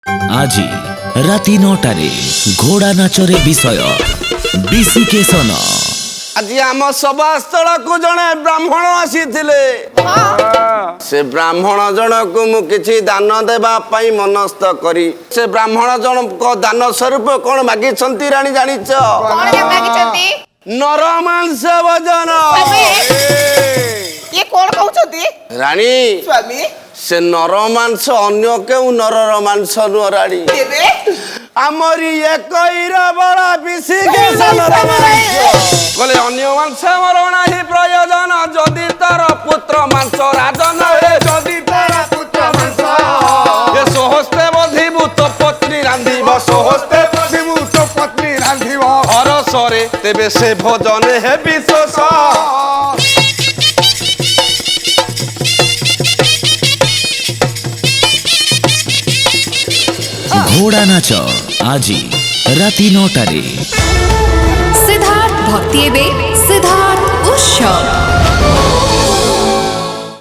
আজি রাতি ৯টারে ঘোড়া নাচরে বিষয় বিশিকেশন। আজি আম সভাস্থলকু জনে ব্রাহ্মণ আসিଥିଲେ। সে ব্রাহ্মণ জনকু মু কিছু দান দেবা পাই মনস্থ করি। সে ব্রাহ্মণ জনক দান স্বরূপ কোন মাগিছন্তি রানী জানিছ? নর মাংস ভোজন। রানী সে নর মাংস অন্য কেউ নরর মাংস নুহ রানী। আমরি একইর বড় বিশিকেশনর মাংস। কলে অন্য মাংস মর নাহি প্রয়োজন যদি তার পুত্র মাংস রাজন হে। যদি তার পুত্র মাংস এ সহস্তে বধিবু তো পত্নী রান্ধিব। সহস্তে বধিবু তো পত্নী রান্ধিব। হরসরে তেবে সে ভোজন হে বিশেষ। ঘোড়া নাচ আজি রাতি ৯টারে। সিদ্ধার্থ ভক্তি এবে